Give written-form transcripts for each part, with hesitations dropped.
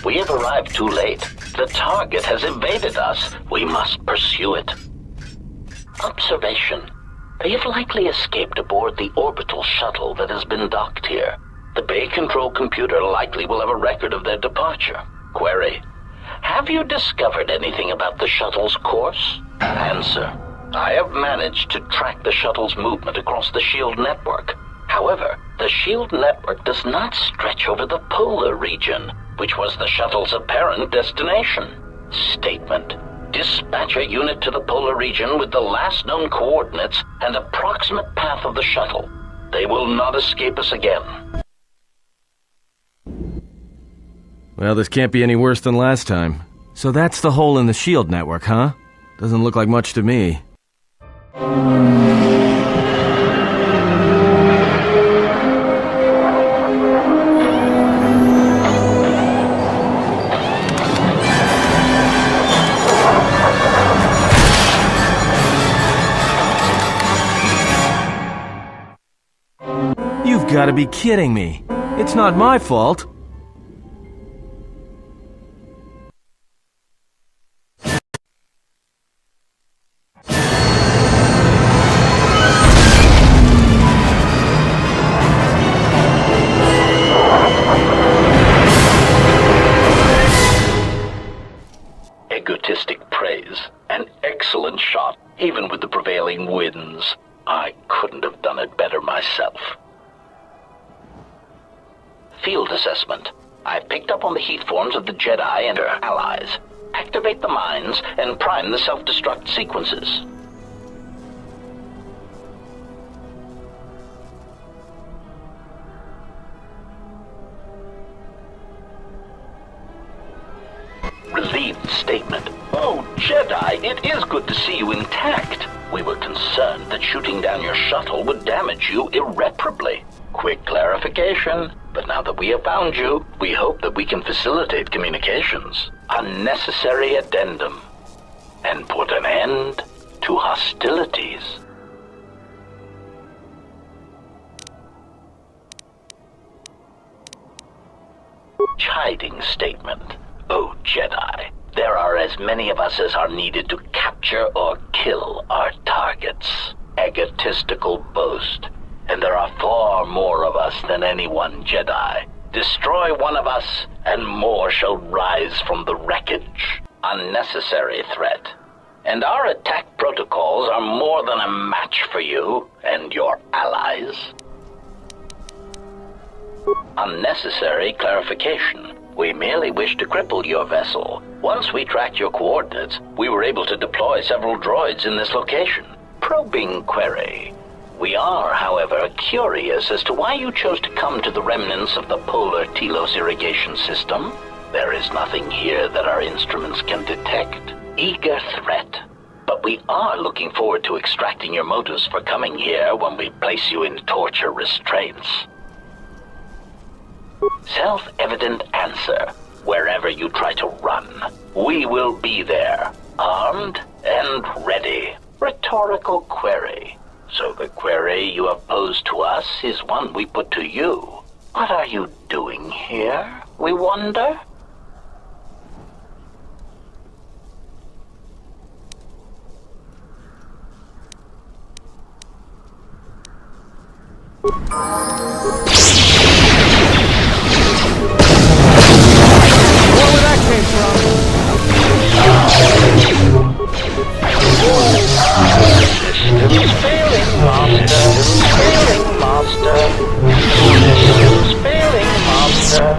We have arrived too late. The target has evaded us. We must pursue it. Observation. They have likely escaped aboard the orbital shuttle that has been docked here. The bay control computer likely will have a record of their departure. Query. Have you discovered anything about the shuttle's course? Answer. I have managed to track the shuttle's movement across the shield network. However, the shield network does not stretch over the polar region, which was the shuttle's apparent destination. Statement. Dispatch a unit to the polar region with the last known coordinates and approximate path of the shuttle. They will not escape us again. Well, this can't be any worse than last time. So that's the hole in the shield network, huh? Doesn't look like much to me. You've got to be kidding me. It's not my fault. Egotistic praise. An excellent shot, even with the prevailing winds. I couldn't have done it better myself. Field assessment. I picked up on the heat forms of the Jedi and their allies. Activate the mines and prime the self-destruct sequences. Relieved statement. Oh, Jedi, it is good to see you intact. We were concerned that shooting down your shuttle would damage you irreparably. Quick clarification. But now that we have found you, we hope that we can facilitate communications. Unnecessary addendum. And put an end to hostilities. Chiding statement. Oh, Jedi, there are as many of us as are needed to capture or kill our targets. Egotistical boast. And there are far more of us than any one Jedi. Destroy one of us, and more shall rise from the wreckage. Unnecessary threat. And our attack protocols are more than a match for you and your allies. Unnecessary clarification. We merely wish to cripple your vessel. Once we tracked your coordinates, we were able to deploy several droids in this location. Probing query. We are, however, curious as to why you chose to come to the remnants of the polar Telos irrigation system. There is nothing here that our instruments can detect. Eager threat. But we are looking forward to extracting your motives for coming here when we place you in torture restraints. Self-evident answer. Wherever you try to run, we will be there, armed and ready. Rhetorical query. So the query you have posed to us is one we put to you. What are you doing here, we wonder? Where that came from? Systems failing, master. Failing, master. Systems failing, master.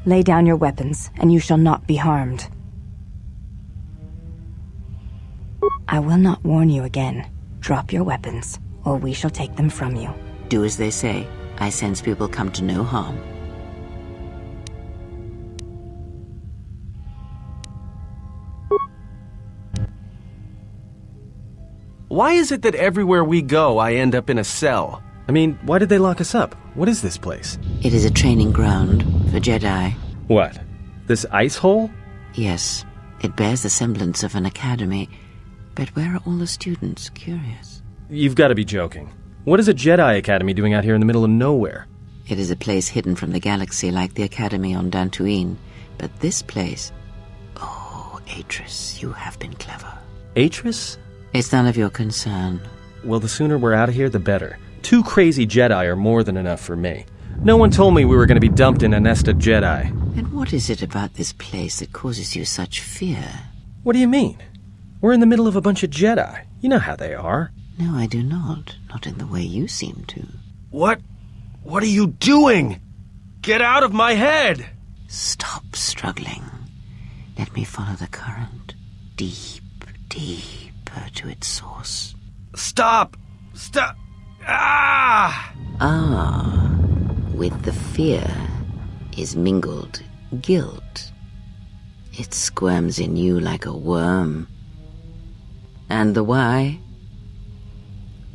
Lay down your weapons, and you shall not be harmed. I will not warn you again. Drop your weapons, or we shall take them from you. Do as they say. I sense we will come to no harm. Why is it that everywhere we go, I end up in a cell? I mean, why did they lock us up? What is this place? It is a training ground for Jedi. What? This ice hole? Yes, it bears the semblance of an academy. But where are all the students? Curious. You've got to be joking. What is a Jedi Academy doing out here in the middle of nowhere? It is a place hidden from the galaxy like the academy on Dantooine. But this place... Oh, Atris, you have been clever. Atris? It's none of your concern. Well, the sooner we're out of here, the better. 2 crazy Jedi are more than enough for me. No one told me we were going to be dumped in a nest of Jedi. And what is it about this place that causes you such fear? What do you mean? We're in the middle of a bunch of Jedi. You know how they are. No, I do not. Not in the way you seem to. What are you doing? Get out of my head! Stop struggling. Let me follow the current. Deep, deeper to its source. Stop! Stop! Ah! Ah, with the fear is mingled guilt. It squirms in you like a worm. And the why?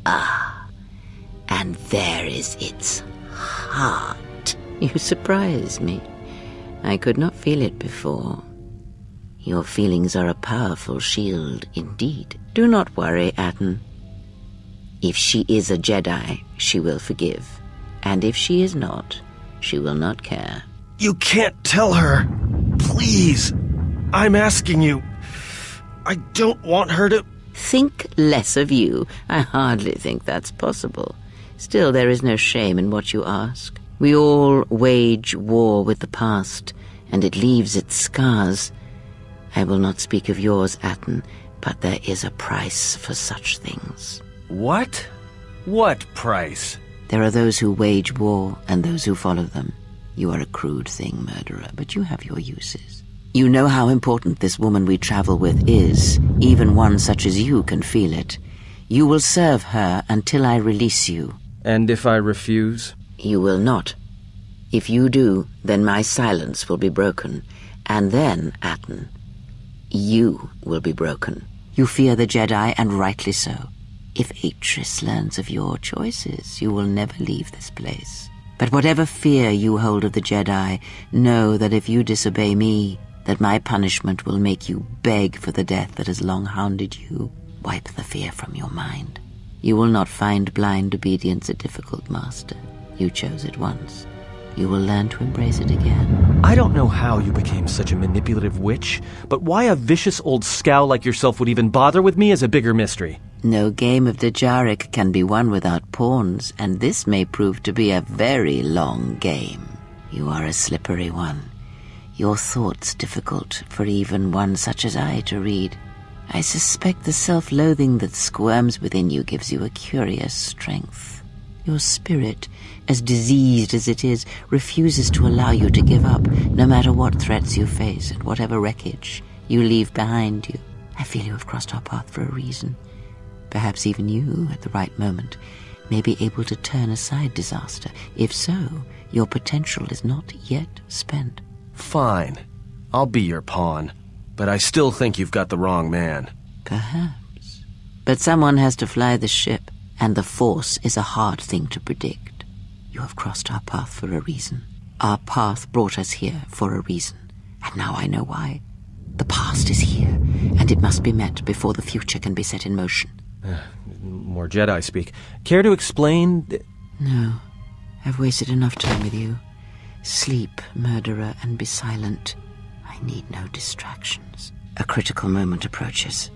Ah, and there is its heart. You surprise me. I could not feel it before. Your feelings are a powerful shield indeed. Do not worry, Atton. If she is a Jedi, she will forgive. And if she is not, she will not care. You can't tell her. Please. I'm asking you. I don't want her to... Think less of you. I hardly think that's possible. Still, there is no shame in what you ask. We all wage war with the past, and it leaves its scars. I will not speak of yours, Atton, but there is a price for such things. What? What price? There are those who wage war and those who follow them. You are a crude thing, murderer, but you have your uses. You know how important this woman we travel with is. Even one such as you can feel it. You will serve her until I release you. And if I refuse? You will not. If you do, then my silence will be broken. And then, Atton, you will be broken. You fear the Jedi, and rightly so. If Atris learns of your choices, you will never leave this place. But whatever fear you hold of the Jedi, know that if you disobey me, that my punishment will make you beg for the death that has long hounded you. Wipe the fear from your mind. You will not find blind obedience a difficult master. You chose it once. You will learn to embrace it again. I don't know how you became such a manipulative witch, but why a vicious old scowl like yourself would even bother with me is a bigger mystery. No game of Dejaric can be won without pawns, and this may prove to be a very long game. You are a slippery one. Your thoughts difficult for even one such as I to read. I suspect the self-loathing that squirms within you gives you a curious strength. Your spirit, as diseased as it is, refuses to allow you to give up, no matter what threats you face and whatever wreckage you leave behind you. I feel you have crossed our path for a reason. Perhaps even you, at the right moment, may be able to turn aside disaster. If so, your potential is not yet spent. Fine. I'll be your pawn. But I still think you've got the wrong man. Perhaps. But someone has to fly the ship, and the Force is a hard thing to predict. You have crossed our path for a reason. Our path brought us here for a reason, and now I know why. The past is here, and it must be met before the future can be set in motion. More Jedi speak. Care to explain? No. I've wasted enough time with you. Sleep, murderer, and be silent. I need no distractions. A critical moment approaches.